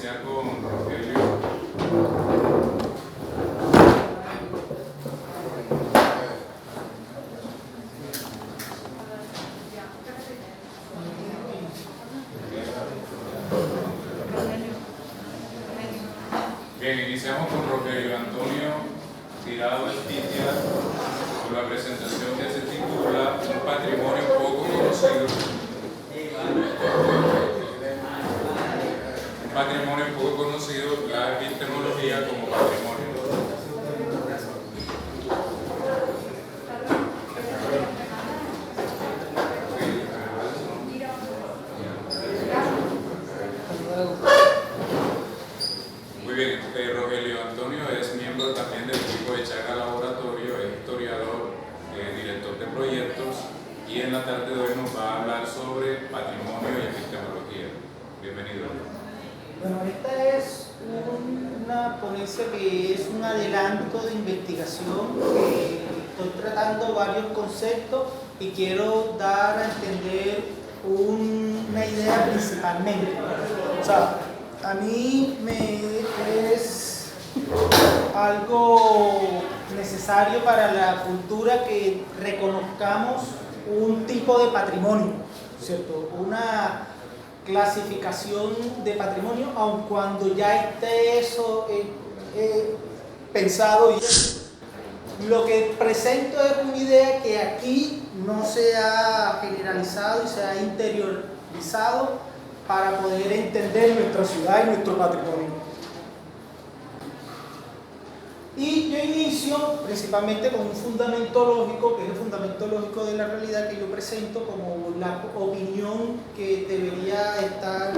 iniciar con Rogelio. Bien, iniciamos con Rogelio Antonio Tirado Espitia con la presentación que se titula Un patrimonio poco conocido. Un patrimonio poco conocido, la epistemología como patrimonio. Muy bien, Rogelio Antonio es miembro también del equipo de Chaga Laboratorio, es historiador, director de proyectos, y en la tarde de hoy nos va a hablar sobre patrimonio y epistemología. Bienvenido. Bueno, esta es una ponencia que es un adelanto de investigación que estoy tratando varios conceptos y quiero dar a entender una idea principalmente. O sea, a mí me es algo necesario para la cultura que reconozcamos un tipo de patrimonio, ¿cierto? Una clasificación de patrimonio, aun cuando ya esté eso pensado. Y lo que presento es una idea que aquí no se ha generalizado y se ha interiorizado para poder entender nuestra ciudad y nuestro patrimonio. Y yo inicio principalmente con un fundamento lógico, que es el fundamento lógico de la realidad que yo presento como la opinión que debería estar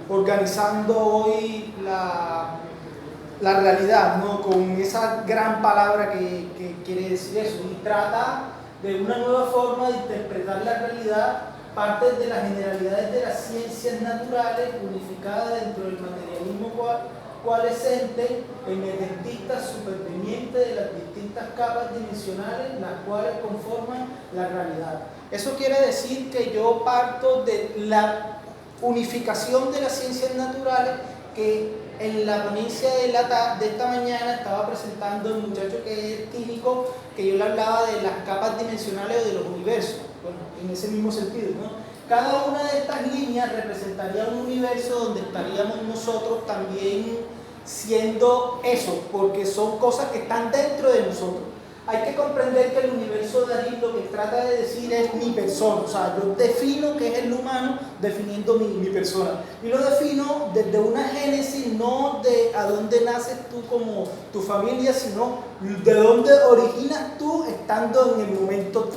organizando hoy la realidad, ¿no? Con esa gran palabra que quiere decir eso, y trata de una nueva forma de interpretar la realidad, parte de las generalidades de las ciencias naturales unificadas dentro del materialismo coalescente, emergentista, superveniente de las distintas capas dimensionales, las cuales conforman la realidad. Eso quiere decir que yo parto de la unificación de las ciencias naturales que en la ponencia de esta mañana estaba presentando el muchacho que es químico, que yo le hablaba de las capas dimensionales o de los universos, bueno, en ese mismo sentido, ¿no? Cada una de estas líneas representaría un universo donde estaríamos nosotros también siendo eso, porque son cosas que están dentro de nosotros. Hay que comprender que el universo de Ariel lo que trata de decir es mi persona, o sea, yo defino qué es el humano definiendo mi persona. Y lo defino desde una génesis, no de a dónde naces tú como tu familia, sino de dónde originas tú estando en el momento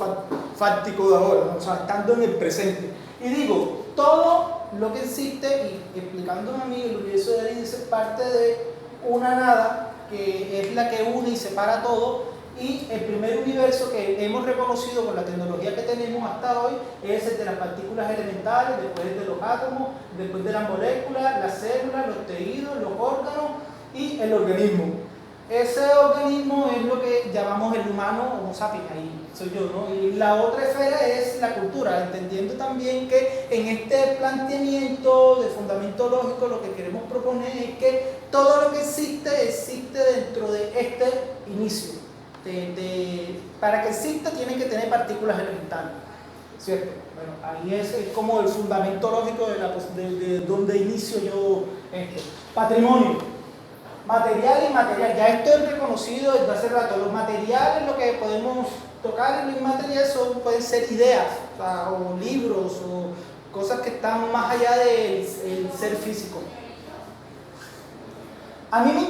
fáctico de ahora, ¿no? O sea, estando en el presente. Y digo, todo lo que existe, y explicándome a mí, el universo de Ariel es parte de una nada, que es la que une y separa todo. Y el primer universo que hemos reconocido con la tecnología que tenemos hasta hoy es el de las partículas elementales, después de los átomos, después de las moléculas, las células, los tejidos, los órganos y el organismo. Ese organismo es lo que llamamos el humano, Homo sapiens, ahí soy yo, ¿no? Y la otra esfera es la cultura, entendiendo también que en este planteamiento de fundamento lógico lo que queremos proponer es que todo lo que existe dentro de este inicio. Para que exista tiene que tener partículas elementales, ¿cierto? Bueno, ahí es como el fundamento lógico de donde inicio yo esto. Patrimonio, material y inmaterial, ya esto es reconocido desde hace rato. Los materiales, lo que podemos tocar en lo inmaterial pueden ser ideas, o libros, o cosas que están más allá del ser físico. A mí me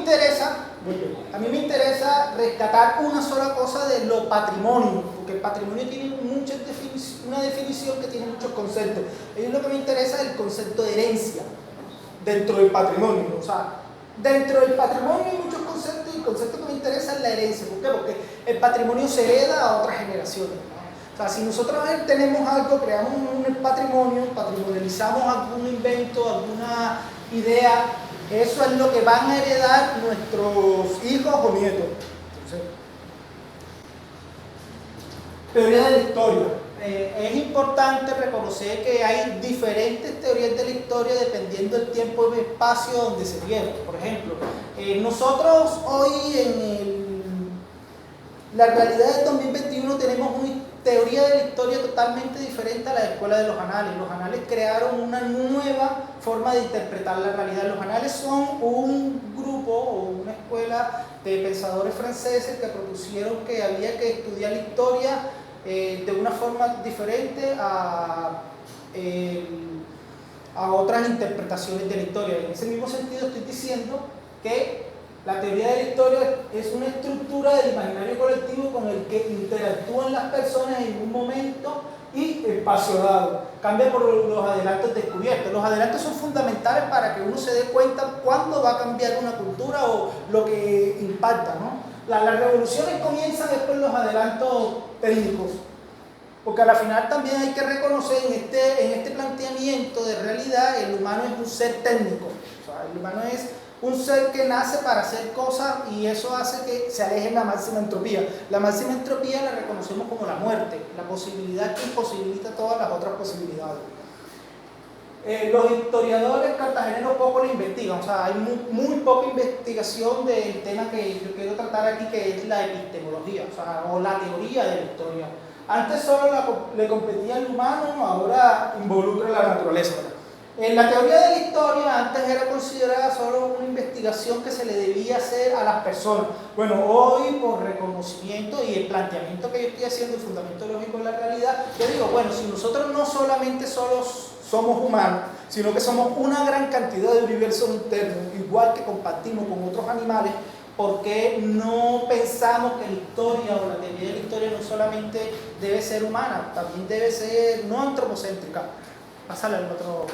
interesa rescatar una sola cosa de lo patrimonio, porque el patrimonio tiene una definición que tiene muchos conceptos. A mí lo que me interesa es el concepto de herencia dentro del patrimonio. O sea, dentro del patrimonio hay muchos conceptos y el concepto que me interesa es la herencia. ¿Por qué? Porque el patrimonio se hereda a otras generaciones, ¿no? O sea, si nosotros tenemos algo, creamos un patrimonio, patrimonializamos algún invento, alguna idea, eso es lo que van a heredar nuestros hijos o nietos. Entonces, teoría de la historia. es importante reconocer que hay diferentes teorías de la historia dependiendo del tiempo y espacio donde se vive. Por ejemplo, nosotros hoy la realidad del 2021 tenemos una teoría de la historia totalmente diferente a la escuela de los anales. Los anales crearon una nueva forma de interpretar la realidad. Los anales son un grupo o una escuela de pensadores franceses que propusieron que había que estudiar la historia de una forma diferente a otras interpretaciones de la historia. En ese mismo sentido estoy diciendo que la teoría de la historia es una estructura del imaginario colectivo con el que interactúan las personas en un momento y espacio dado. Cambia por los adelantos descubiertos. Los adelantos son fundamentales para que uno se dé cuenta cuándo va a cambiar una cultura o lo que impacta, ¿no? Las revoluciones comienzan después de los adelantos técnicos, porque al final también hay que reconocer en este planteamiento de realidad el humano es un ser técnico. O sea, el humano es un ser que nace para hacer cosas y eso hace que se aleje la máxima entropía. La máxima entropía la reconocemos como la muerte, la posibilidad que imposibilita todas las otras posibilidades. Los historiadores cartageneros poco lo investigan, o sea, hay muy poca investigación del tema que yo quiero tratar aquí, que es la epistemología, o la teoría de la historia. Antes solo le competía al humano, ahora involucra la naturaleza. La teoría de la historia antes era considerada solo una investigación que se le debía hacer a las personas. Bueno, hoy por reconocimiento y el planteamiento que yo estoy haciendo, el fundamento lógico de la realidad, yo digo, bueno, si nosotros no solamente somos humanos, sino que somos una gran cantidad de universos internos, igual que compartimos con otros animales, ¿por qué no pensamos que la historia o la teoría de la historia no solamente debe ser humana, también debe ser no antropocéntrica? Pásale al otro.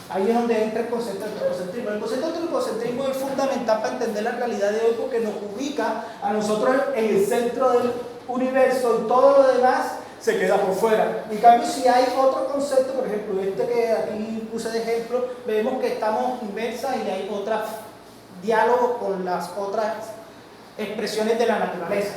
Ahí es donde entra el concepto de antropocentrismo. El concepto de antropocentrismo es fundamental para entender la realidad de hoy porque nos ubica a nosotros en el centro del universo y todo lo demás se queda por fuera. En cambio, si hay otro concepto, por ejemplo, este que aquí puse de ejemplo, vemos que estamos inversas y hay otros diálogos con las otras expresiones de la naturaleza.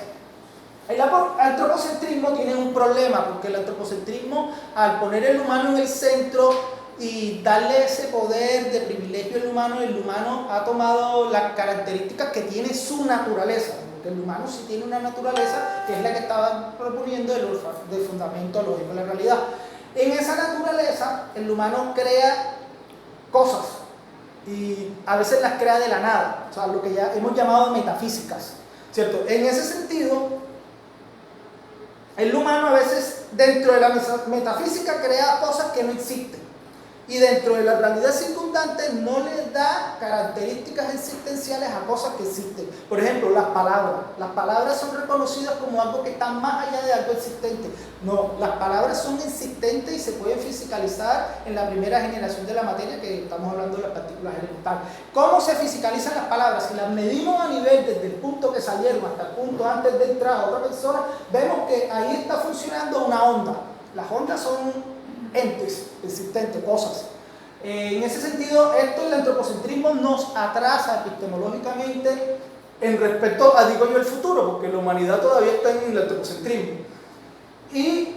El antropocentrismo tiene un problema porque el antropocentrismo, al poner el humano en el centro y darle ese poder de privilegio al humano, el humano ha tomado las características que tiene su naturaleza, porque el humano sí tiene una naturaleza que es la que estaba proponiendo del fundamento lógico de la realidad. En esa naturaleza el humano crea cosas y a veces las crea de la nada, o sea, lo que ya hemos llamado metafísicas, ¿cierto? En ese sentido, el humano a veces dentro de la metafísica crea cosas que no existen y dentro de la realidad circundante no le da características existenciales a cosas que existen. Por ejemplo, las palabras. Las palabras son reconocidas como algo que está más allá de algo existente. No, las palabras son existentes y se pueden fisicalizar en la primera generación de la materia, que estamos hablando de las partículas elementales. ¿Cómo se fisicalizan las palabras? Si las medimos a nivel desde el punto que salieron hasta el punto antes de entrar a otra persona, vemos que ahí está funcionando una onda. Las ondas son entes existentes, cosas. En ese sentido, el antropocentrismo nos atrasa epistemológicamente en respecto a, digo yo, el futuro, porque la humanidad todavía está en el antropocentrismo. Y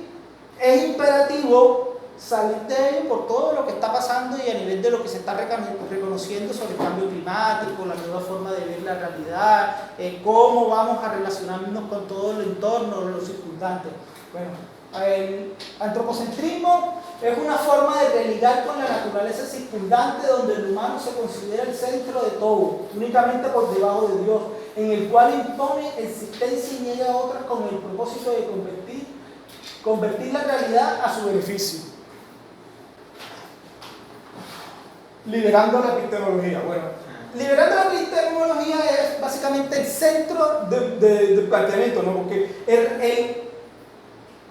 es imperativo salir de ello por todo lo que está pasando y a nivel de lo que se está reconociendo sobre el cambio climático, la nueva forma de ver la realidad, cómo vamos a relacionarnos con todo el entorno, los circundantes. Bueno, el antropocentrismo es una forma de religar con la naturaleza circundante donde el humano se considera el centro de todo, únicamente por debajo de Dios, en el cual impone existencia y niega a otras con el propósito de convertir la realidad a su beneficio. Liberando la epistemología. Bueno, liberando la epistemología es básicamente el centro del planteamiento, ¿no? Porque el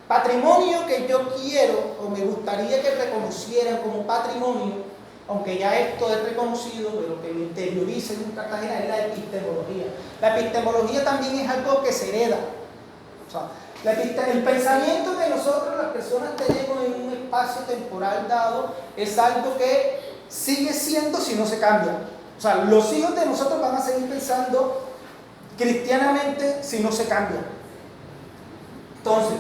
patrimonio que yo quiero o me gustaría que reconocieran como patrimonio, aunque ya esto es reconocido, pero que lo interioricen en Cartagena, es la epistemología. La epistemología también es algo que se hereda. O sea, el pensamiento que nosotros las personas tenemos en un espacio temporal dado es algo que sigue siendo si no se cambia. O sea, los hijos de nosotros van a seguir pensando cristianamente si no se cambia. Entonces,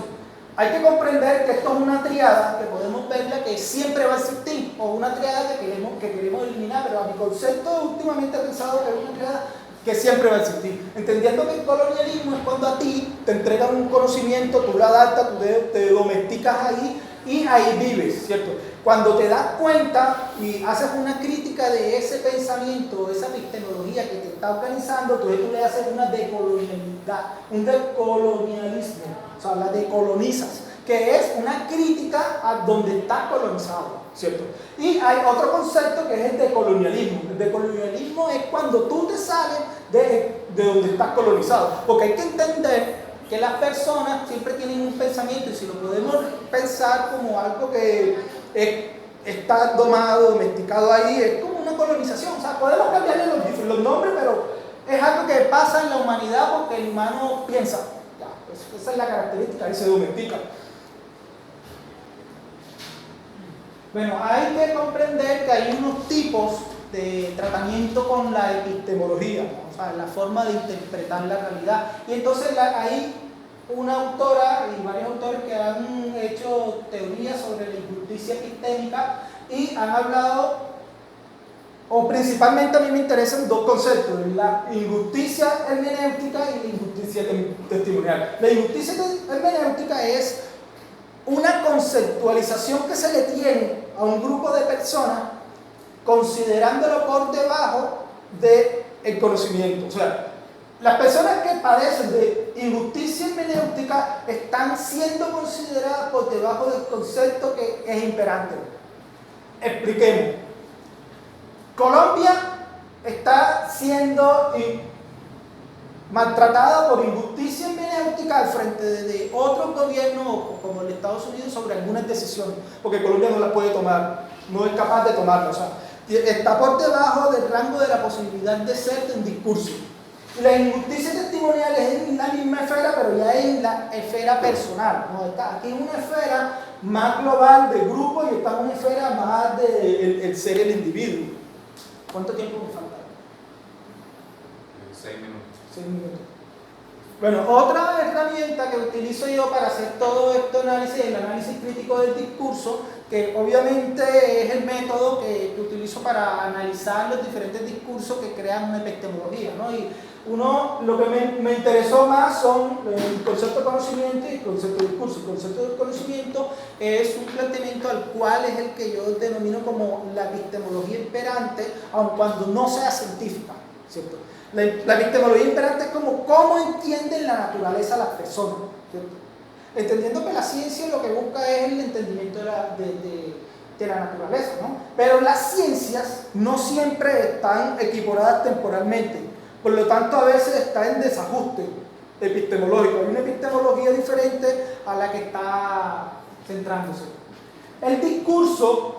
hay que comprender que esto es una triada que podemos verla que siempre va a existir, o una triada que queremos eliminar, pero a mi concepto últimamente he pensado que es una triada que siempre va a existir. Entendiendo que el colonialismo es cuando a ti te entregan un conocimiento, tú lo adaptas, tú te domesticas ahí y ahí vives, ¿cierto? Cuando te das cuenta y haces una crítica de ese pensamiento, de esa epistemología que te está organizando, entonces tú le haces una decolonialidad, un decolonialismo, o sea, la decolonizas, que es una crítica a donde está colonizado, ¿cierto? Y hay otro concepto que es el decolonialismo. El decolonialismo es cuando tú te sales de donde estás colonizado, porque hay que entender que las personas siempre tienen un pensamiento, y si lo podemos pensar como algo que está domado, domesticado ahí, es como una colonización. O sea, podemos cambiarle los nombres, pero es algo que pasa en la humanidad porque el humano piensa. Ya, pues esa es la característica, y se domestica. Bueno, hay que comprender que hay unos tipos de tratamiento con la epistemología, ¿no? O sea, la forma de interpretar la realidad. Y entonces hay una autora y varios autores que han hecho teorías sobre la injusticia epistémica y han hablado, o principalmente a mí me interesan dos conceptos: la injusticia hermenéutica y la injusticia testimonial. La injusticia hermenéutica es una conceptualización que se le tiene a un grupo de personas considerándolo por debajo del conocimiento. O sea, las personas que padecen de injusticia hermenéutica están siendo consideradas por debajo del concepto que es imperante. Expliquemos. Colombia está siendo maltratada por injusticia hermenéutica al frente de otros gobiernos como el Estados Unidos sobre algunas decisiones, porque Colombia no las puede tomar, no es capaz de tomarlas, o sea, está por debajo del rango de la posibilidad de ser de un discurso. Y la injusticia testimonial es en la misma esfera, pero ya es en la esfera personal, ¿no? Está aquí en una esfera más global de grupo y está en una esfera más de el ser el individuo. ¿Cuánto tiempo me falta? 6 minutos. 6 minutos. Bueno, otra herramienta que utilizo yo para hacer todo este análisis, el análisis crítico del discurso, que obviamente es el método que utilizo para analizar los diferentes discursos que crean una epistemología, ¿no? Y lo que me interesó más son el concepto de conocimiento y el concepto de discurso. El concepto de conocimiento es un planteamiento al cual es el que yo denomino como la epistemología imperante, aun cuando no sea científica, ¿cierto? La epistemología imperante es como cómo entienden la naturaleza las personas, ¿cierto? Entendiendo que la ciencia lo que busca es el entendimiento de la naturaleza, ¿no? Pero las ciencias no siempre están equiparadas temporalmente, por lo tanto a veces está en desajuste epistemológico. Hay una epistemología diferente a la que está centrándose. El discurso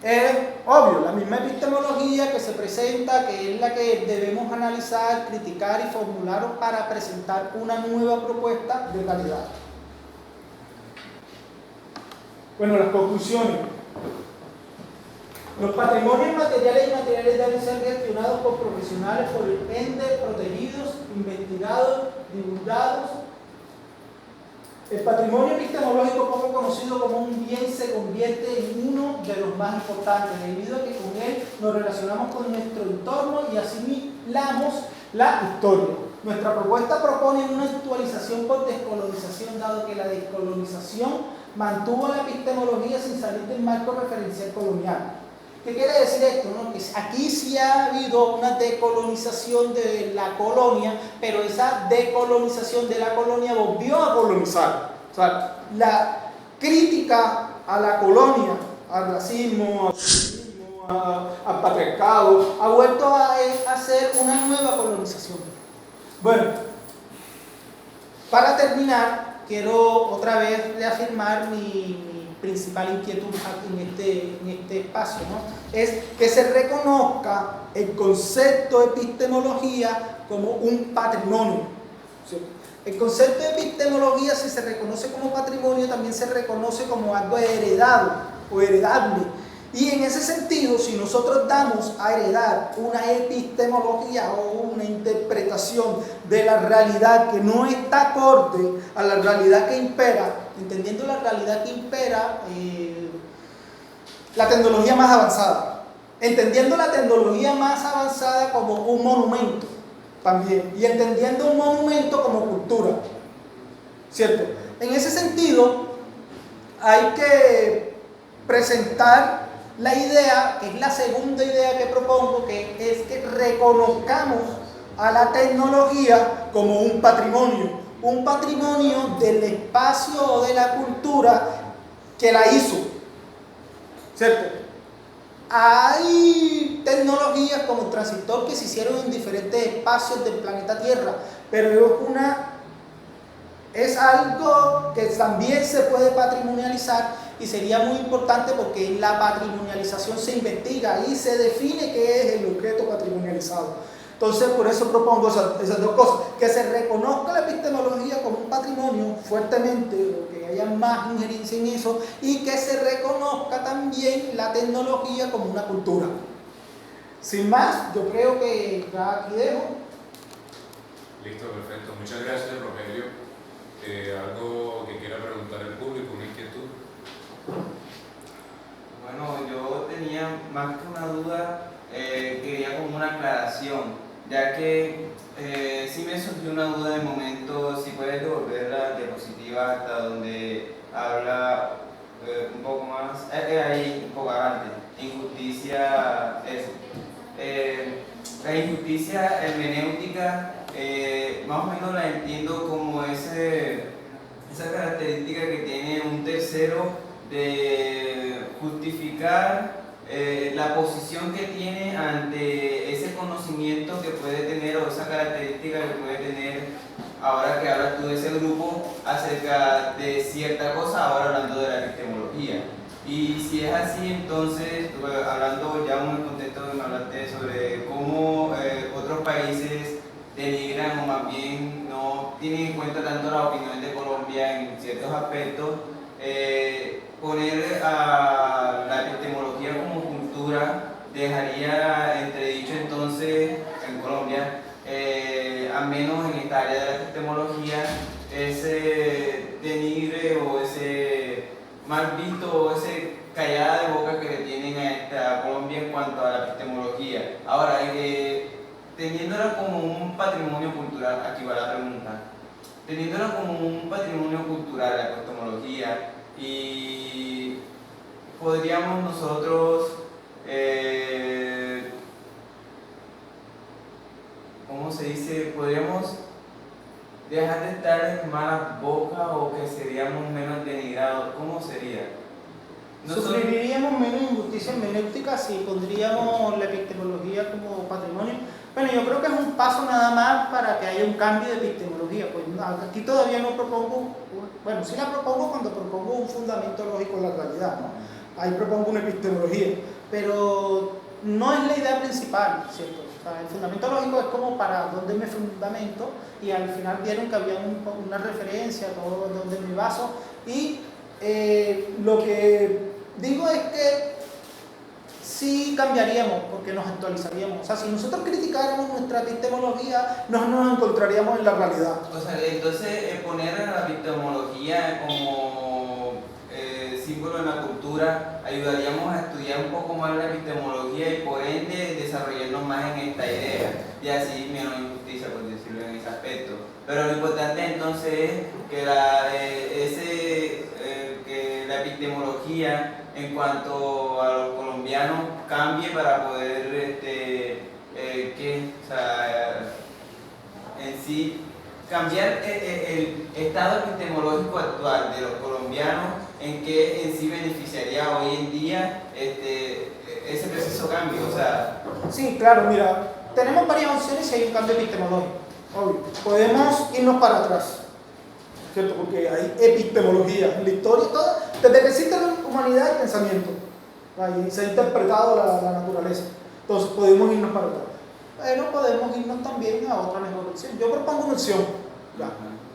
es obvio, la misma epistemología que se presenta, que es la que debemos analizar, criticar y formular para presentar una nueva propuesta de calidad. Bueno, las conclusiones. Los patrimonios materiales y inmateriales deben ser gestionados por profesionales, por el ende, protegidos, investigados, divulgados. El patrimonio epistemológico, poco conocido como un bien, se convierte en uno de los más importantes, debido a que con él nos relacionamos con nuestro entorno y asimilamos la historia. Nuestra propuesta propone una actualización por descolonización, dado que la descolonización mantuvo la epistemología sin salir del marco referencial colonial. ¿Qué quiere decir esto? ¿No? Que aquí sí ha habido una decolonización de la colonia, pero esa decolonización de la colonia volvió a colonizar. O sea, la crítica a la colonia, al racismo, al patriarcado, ha vuelto a hacer una nueva colonización. Bueno, para terminar, quiero otra vez reafirmar mi principal inquietud en este espacio, ¿no? Es que se reconozca el concepto de epistemología como un patrimonio, ¿sí? El concepto de epistemología, si se reconoce como patrimonio, también se reconoce como algo heredado o heredable. Y en ese sentido, si nosotros damos a heredar una epistemología o una interpretación de la realidad que no está acorde a la realidad que impera, entendiendo la realidad que impera, la tecnología más avanzada, entendiendo la tecnología más avanzada como un monumento también, y entendiendo un monumento como cultura, ¿cierto? En ese sentido, hay que presentar la idea, que es la segunda idea que propongo, que es que reconozcamos a la tecnología como un patrimonio del espacio o de la cultura que la hizo, ¿cierto? Hay tecnologías como el transistor que se hicieron en diferentes espacios del planeta Tierra, pero es algo que también se puede patrimonializar y sería muy importante porque en la patrimonialización se investiga y se define qué es el objeto patrimonializado. Entonces, por eso propongo esas dos cosas, que se reconozca la epistemología como un patrimonio fuertemente, o que haya más injerencia en eso, y que se reconozca también la tecnología como una cultura. Sin más, yo creo que ya aquí dejo. Listo, perfecto. Muchas gracias, Rogelio. ¿Algo que quiera preguntar al público, una inquietud? Bueno, yo tenía más que una duda, quería como una aclaración, ya que sí me surgió una duda de momento, si puedes devolver la diapositiva hasta donde habla un poco más, ahí un poco adelante, injusticia, eso. La injusticia hermenéutica, más o menos la entiendo como esa característica que tiene un tercero de justificar la posición que tiene ante ese conocimiento que puede tener o esa característica que puede tener, ahora que hablas tú de ese grupo, acerca de cierta cosa, ahora hablando de la epistemología. Y si es así, entonces, hablando ya en un contexto que me hablaste sobre cómo otros países denigran o más bien no tienen en cuenta tanto la opinión de Colombia en ciertos aspectos, poner a la epistemología como cultura dejaría entredicho entonces en Colombia, al menos en esta área de la epistemología, ese denigre o ese mal visto o ese callada de boca que le tienen a esta Colombia en cuanto a la epistemología. Ahora, teniéndola como un patrimonio cultural, aquí va la pregunta, teniéndola como un patrimonio cultural, la epistemología, y podríamos nosotros, ¿cómo se dice? Podríamos dejar de estar en malas bocas o que seríamos menos denigrados. ¿Cómo sería? Sufriríamos menos injusticia hermenéutica si pondríamos la epistemología como patrimonio. Bueno, yo creo que es un paso nada más para que haya un cambio de epistemología. Pues aquí todavía no propongo, bueno, sí la propongo cuando propongo un fundamento lógico en la realidad, ¿no? Ahí propongo una epistemología, pero no es la idea principal, ¿cierto? O sea, el fundamento lógico es como para dónde me fundamento, y al final vieron que había una referencia, todo donde me baso, y lo que digo es que sí cambiaríamos porque nos actualizaríamos. O sea, si nosotros criticáramos nuestra epistemología, no nos encontraríamos en la realidad. O sea, entonces poner a la epistemología como símbolo en la cultura, ayudaríamos a estudiar un poco más la epistemología y por ende desarrollarnos más en esta idea y así menos injusticia, por decirlo en ese aspecto. Pero lo importante entonces es que que la epistemología en cuanto a los colombianos cambie para poder o sea, en sí cambiar el estado epistemológico actual de los colombianos, en que en sí beneficiaría hoy en día ese preciso cambio. O sea, sí, claro, mira, tenemos varias opciones si hay un cambio epistemológico. Obvio. Podemos irnos para atrás, ¿cierto? Porque hay epistemología en la historia, todo, desde que existe la humanidad y pensamiento, ahí se ha interpretado la naturaleza. Entonces podemos irnos para atrás, pero podemos irnos también a otra mejor opción. Yo propongo una opción, ya.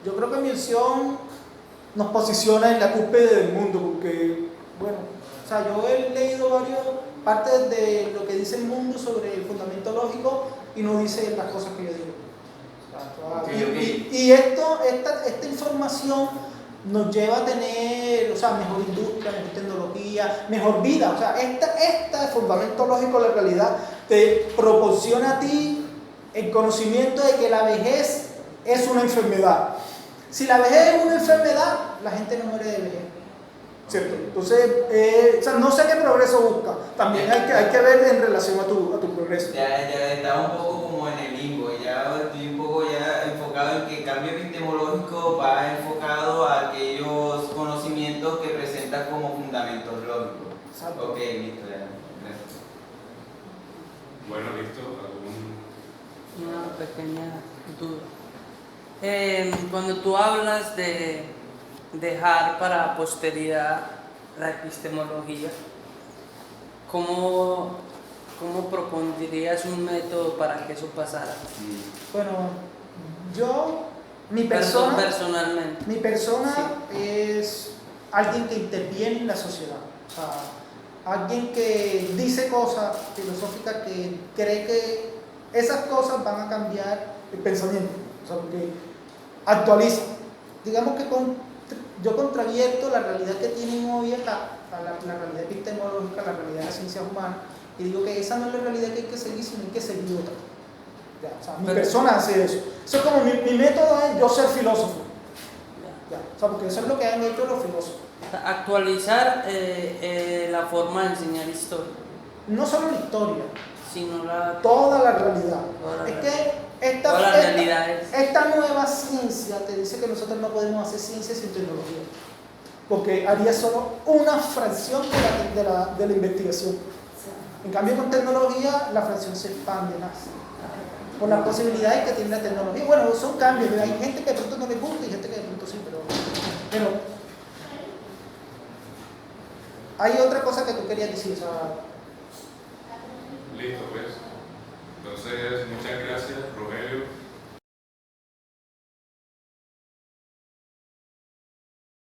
Yo creo que mi opción nos posiciona en la cúspide del mundo, porque, bueno, O sea, yo he leído varias partes de lo que dice el mundo sobre el fundamento lógico y no dice las cosas que yo digo. O sea, y esta información nos lleva a tener, o sea, mejor industria, mejor tecnología, mejor vida. O sea, este fundamento lógico de la realidad te proporciona a ti el conocimiento de que la vejez es una enfermedad. Si la vejez es una enfermedad, la gente no muere de vejez. ¿Cierto? Entonces, o sea, no sé qué progreso busca. También hay que ver en relación a tu progreso. Ya estaba un poco como en el limbo, ya estoy un poco ya enfocado en que el cambio epistemológico va enfocado a aquellos conocimientos que presentan como fundamentos lógicos. Exacto. Ok, listo, ya. Gracias. Bueno, listo. Una pequeña duda. Cuando tú hablas de dejar para la posteridad la epistemología, ¿cómo propondrías un método para que eso pasara? Bueno, mi persona Personalmente. es alguien que interviene en la sociedad. O sea, alguien que dice cosas filosóficas que cree que esas cosas van a cambiar el pensamiento. O sea, porque actualiza. Digamos que yo contravierto la realidad que tienen hoy acá, la realidad epistemológica, la realidad de las ciencias humanas, y digo que esa no es la realidad que hay que seguir, sino hay que seguir otra. Ya, o sea, mi persona hace eso. Eso es como mi método es yo ser filósofo. Ya, o sea, porque eso es lo que han hecho los filósofos. Actualizar la forma de enseñar historia, No solo la historia, sino toda la realidad. Es que esta nueva ciencia te dice que nosotros no podemos hacer ciencia sin tecnología, porque haría solo una fracción de la investigación. En cambio, con tecnología la fracción se expande más por las posibilidades que tiene la tecnología. Bueno, son cambios, hay gente que de pronto no le gusta y gente que de pronto sí, pero hay otra cosa que tú querías decir, o sea,